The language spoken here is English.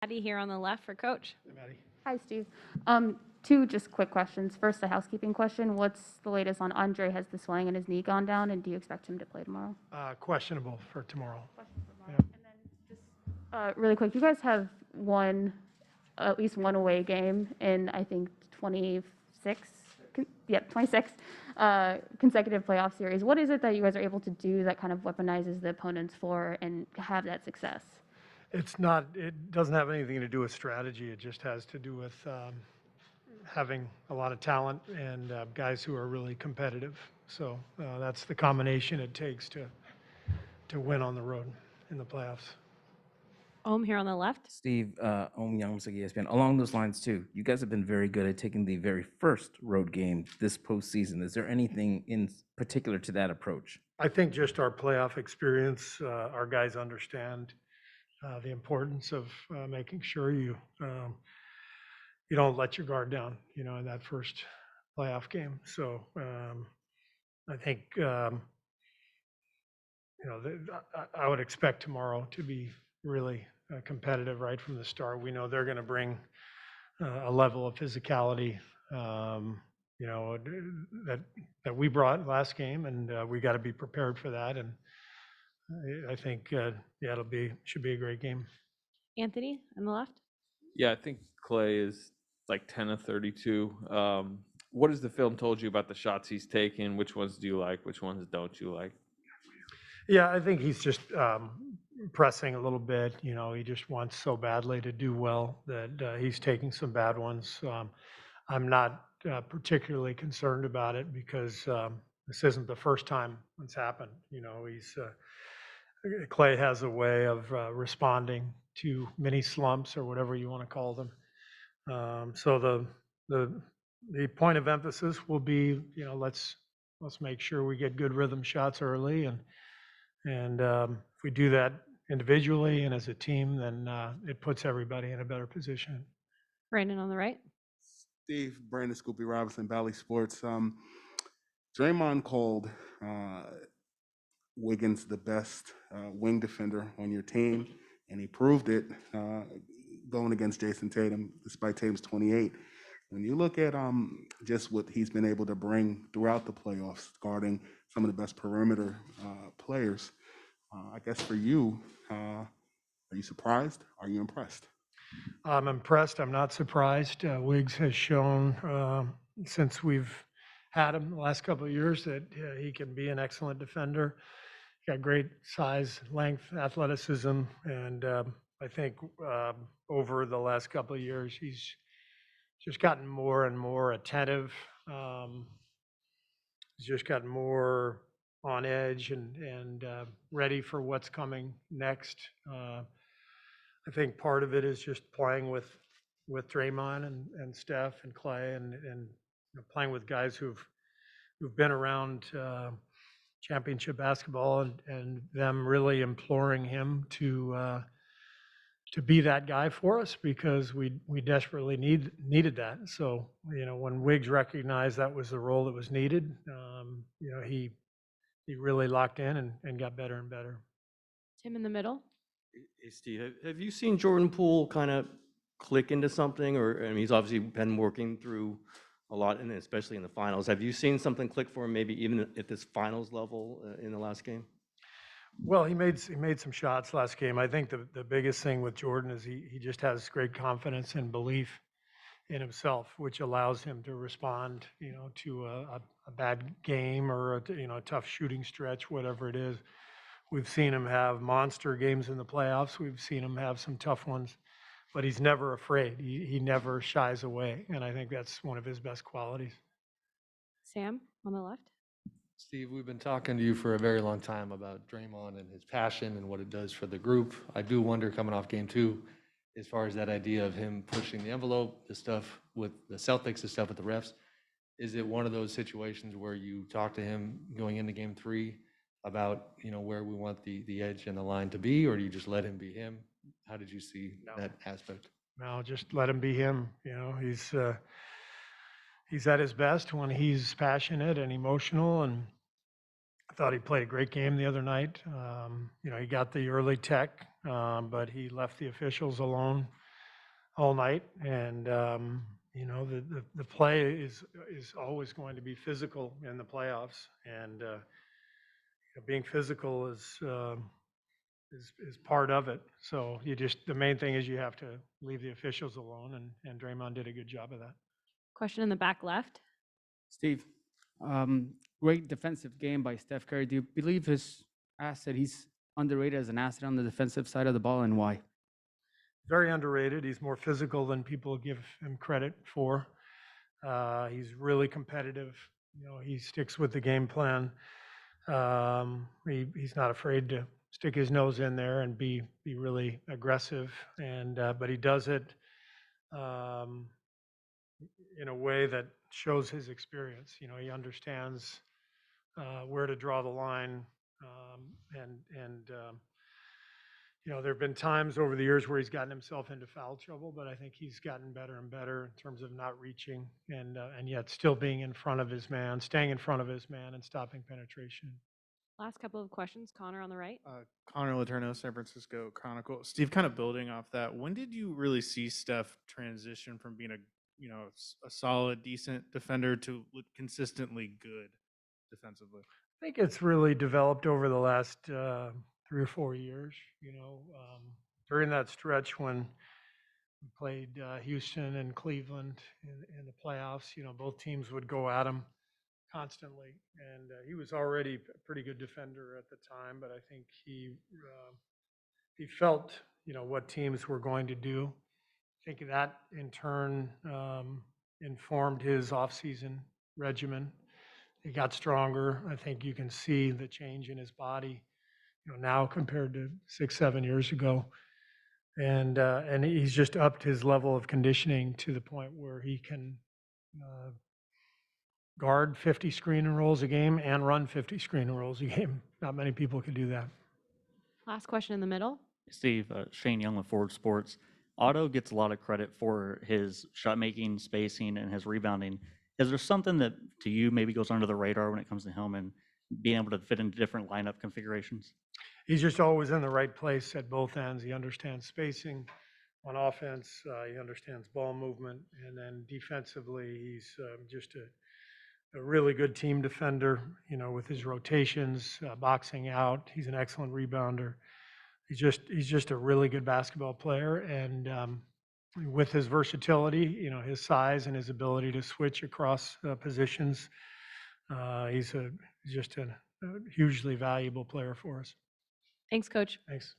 Maddie here on the left for Coach. Hey, Maddie. Hi, Steve. Two just quick questions. First, a housekeeping question. What's the latest on Andre? Has the swelling in his knee gone down, and do you expect him to play tomorrow? Questionable for tomorrow. Yeah. And then just really quick, you guys have won at least one away game in, I think, 26, 26 consecutive playoff series. What is it that you guys are able to do that kind of weaponizes the opponent's floor and have that success? It doesn't have anything to do with strategy. It just has to do with having a lot of talent and guys who are really competitive. So that's the combination it takes to win on the road in the playoffs. Here on the left. Steve, Young, ESPN. Along those lines too, you guys have been very good at taking the very first road game this postseason. Is there anything in particular to that approach? I think just our playoff experience, our guys understand the importance of making sure you don't let your guard down, in that first playoff game. So I think, I would expect tomorrow to be really competitive right from the start. We know they're going to bring a level of physicality, that we brought last game, and we got to be prepared for that. And I think, should be a great game. Anthony on the left. Yeah, I think Clay is like 10 of 32. What has the film told you about the shots he's taken? Which ones do you like? Which ones don't you like? Yeah, I think he's just pressing a little bit. He just wants so badly to do well that he's taking some bad ones. I'm not particularly concerned about it because this isn't the first time it's happened. Clay has a way of responding to mini slumps or whatever you want to call them. So the point of emphasis will be, let's make sure we get good rhythm shots early, and if we do that individually and as a team, then it puts everybody in a better position. Brandon on the right. Steve, Brandon Scoopy Robinson, Valley Sports. Draymond called Wiggins the best wing defender on your team, and he proved it going against Jason Tatum, despite Tatum's 28. When you look at just what he's been able to bring throughout the playoffs, guarding some of the best perimeter players, I guess for you, are you surprised? Are you impressed? I'm impressed. I'm not surprised. Wiggs has shown since we've had him the last couple of years that he can be an excellent defender. He's got great size, length, athleticism, and I think over the last couple of years he's just gotten more and more attentive. He's just gotten more on edge and ready for what's coming next. I think part of it is just playing with Draymond and Steph and Clay and playing with guys who've been around championship basketball and them really imploring him to be that guy for us because we desperately needed that. So when Wiggs recognized that was the role that was needed, he really locked in and got better and better. Tim in the middle. Hey, Steve, have you seen Jordan Poole kind of click into something? He's obviously been working through a lot, and especially in the finals. Have you seen something click for him, maybe even at this finals level in the last game? Well, he made some shots last game. I think the biggest thing with Jordan is he just has great confidence and belief in himself, which allows him to respond, to a bad game or a tough shooting stretch, whatever it is. We've seen him have monster games in the playoffs. We've seen him have some tough ones, but he's never afraid. He never shies away, and I think that's one of his best qualities. Sam on the left. Steve, we've been talking to you for a very long time about Draymond and his passion and what it does for the group. I do wonder, coming off game 2, as far as that idea of him pushing the envelope, the stuff with the Celtics, the stuff with the refs, is it one of those situations where you talk to him going into game 3 about where we want the edge and the line to be, or do you just let him be him? How did you see that aspect? No, just let him be him. He's at his best when he's passionate and emotional, and I thought he played a great game the other night. He got the early tech, but he left the officials alone all night. And, you know, the play is always going to be physical in the playoffs. And being physical is part of it. So the main thing is you have to leave the officials alone. And Draymond did a good job of that. Question in the back left. Steve, great defensive game by Steph Curry. Do you believe he's underrated as an asset on the defensive side of the ball, and why? Very underrated. He's more physical than people give him credit for. He's really competitive. You know, he sticks with the game plan. He's not afraid to stick his nose in there and be really aggressive. And but he does it in a way that shows his experience. You know, he understands where to draw the line. You know, there have been times over the years where he's gotten himself into foul trouble, but I think he's gotten better and better in terms of not reaching and yet still being in front of his man, staying in front of his man and stopping penetration. Last couple of questions. Connor on the right. Connor Letourneau, San Francisco Chronicle. Steve, kind of building off that, when did you really see Steph transition from being a solid, decent defender to consistently good defensively? I think it's really developed over the last 3 or 4 years. You know, during that stretch when we played Houston and Cleveland in the playoffs, you know, both teams would go at him constantly, and he was already a pretty good defender at the time. But I think he felt, you know, what teams were going to do. I think that in turn informed his offseason regimen. He got stronger. I think you can see the change in his body, you know, now compared to 6, 7 years ago. And he's just upped his level of conditioning to the point where he can guard 50 screen and rolls a game and run 50 screen and rolls a game. Not many people can do that. Last question in the middle. Steve, Shane Young with Forward Sports. Otto gets a lot of credit for his shot making, spacing, and his rebounding. Is there something that to you maybe goes under the radar when it comes to him and being able to fit into different lineup configurations? He's just always in the right place at both ends. He understands spacing on offense. He understands ball movement. And then defensively, he's just a really good team defender, you know, with his rotations, boxing out. He's an excellent rebounder. He's just a really good basketball player. And with his versatility, you know, his size and his ability to switch across positions, he's just a hugely valuable player for us. Thanks, Coach. Thanks.